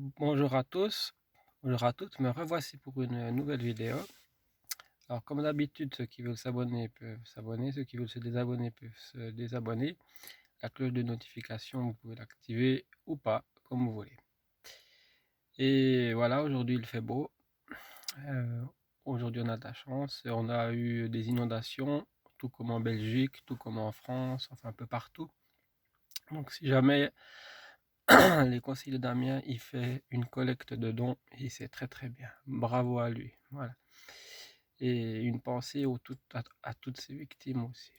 Bonjour à tous, bonjour à toutes, me revoici pour une nouvelle vidéo. Alors comme d'habitude, ceux qui veulent s'abonner peuvent s'abonner, ceux qui veulent se désabonner peuvent se désabonner. La cloche de notification, vous pouvez l'activer ou pas, comme vous voulez. Et voilà, aujourd'hui il fait beau. Aujourd'hui on a de la chance, on a eu des inondations, tout comme en Belgique, tout comme en France, enfin un peu partout. Donc si jamais les conseils de Damien, il fait une collecte de dons et c'est très bien. Bravo à lui. Voilà. Et une pensée à toutes ces victimes aussi.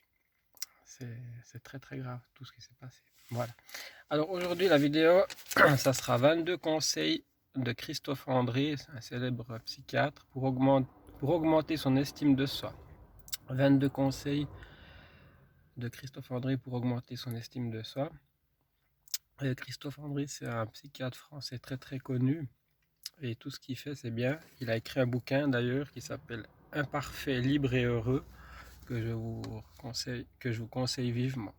C'est très grave tout ce qui s'est passé. Voilà. Alors aujourd'hui, la vidéo, ça sera 22 conseils de Christophe André, un célèbre psychiatre, pour augmenter son estime de soi. 22 conseils de Christophe André pour augmenter son estime de soi. Et Christophe André, c'est un psychiatre français très connu. Et tout ce qu'il fait, c'est bien. Il a écrit un bouquin d'ailleurs qui s'appelle Imparfait, libre et heureux, que je vous conseille vivement.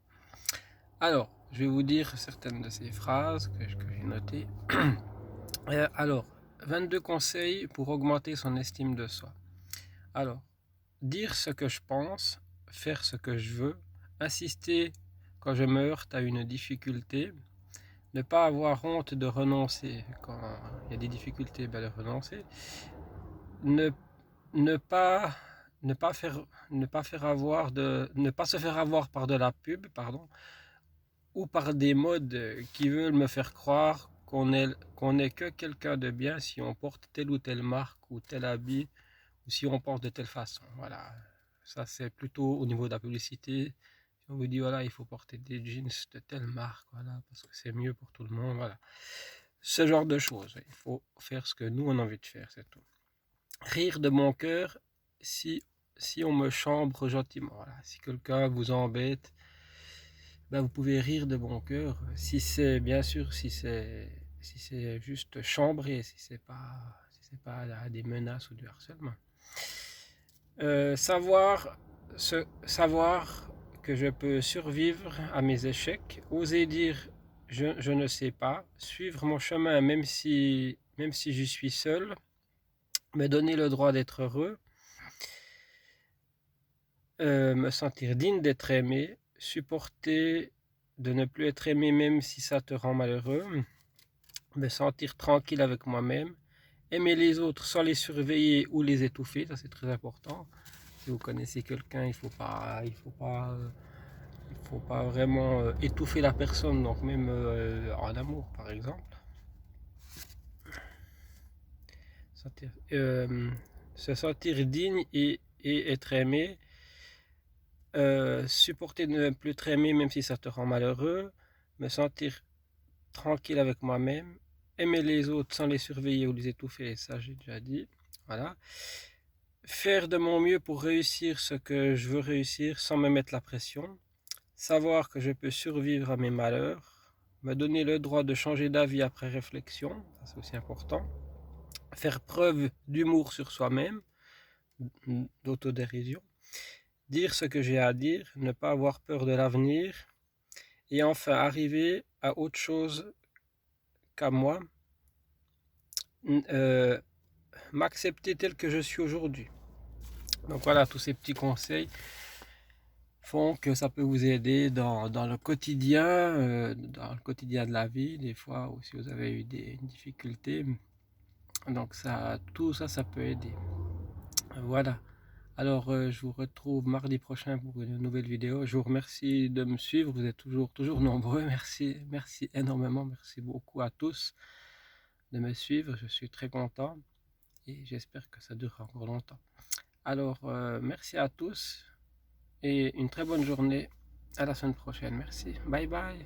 Alors, je vais vous dire certaines de ces phrases que j'ai notées. Alors, 22 conseils pour augmenter son estime de soi. Alors, dire ce que je pense, faire ce que je veux, insister quand je me heurte à une difficulté, ne pas avoir honte de renoncer quand il y a des difficultés, de renoncer, ne ne pas ne pas se faire avoir par de la pub, pardon, ou par des modes qui veulent me faire croire qu'on est que quelqu'un de bien si on porte telle ou telle marque ou tel habit ou si on pense de telle façon. Voilà, ça c'est plutôt au niveau de la publicité. Si on vous dit voilà, il faut porter des jeans de telle marque, voilà, parce que c'est mieux pour tout le monde, voilà. Ce genre de choses, il faut faire ce que nous on a envie de faire, c'est tout. Rire de mon cœur si on me chambre gentiment. Voilà. Si quelqu'un vous embête, ben vous pouvez rire de bon cœur. Si c'est bien sûr, si c'est juste chambrer, si c'est pas des menaces ou du harcèlement. Savoir que je peux survivre à mes échecs, oser dire je ne sais pas, suivre mon chemin même si je suis seul, me donner le droit d'être heureux, me sentir digne d'être aimé, supporter de ne plus être aimé même si ça te rend malheureux, me sentir tranquille avec moi-même, aimer les autres sans les surveiller ou les étouffer, ça c'est très important. Si vous connaissez quelqu'un, il faut pas vraiment étouffer la personne, donc même en amour par exemple. Se sentir digne et être aimé, supporter de ne plus être aimé même si ça te rend malheureux, me sentir tranquille avec moi-même, aimer les autres sans les surveiller ou les étouffer, ça j'ai déjà dit, voilà. Faire de mon mieux pour réussir ce que je veux réussir sans me mettre la pression, savoir que je peux survivre à mes malheurs, me donner le droit de changer d'avis après réflexion, ça c'est aussi important, faire preuve d'humour sur soi-même, d'autodérision, dire ce que j'ai à dire, ne pas avoir peur de l'avenir, et enfin arriver à autre chose qu'à moi, m'accepter tel que je suis aujourd'hui. Donc voilà, tous ces petits conseils font que ça peut vous aider dans le quotidien, de la vie, des fois, ou si vous avez eu des difficultés. Donc ça, tout ça, ça peut aider. Voilà. Alors, je vous retrouve mardi prochain pour une nouvelle vidéo. Je vous remercie de me suivre. Vous êtes toujours nombreux. Merci énormément. Merci beaucoup à tous de me suivre. Je suis très content et j'espère que ça durera encore longtemps. Alors, merci à tous et une très bonne journée. À la semaine prochaine. Merci. Bye bye.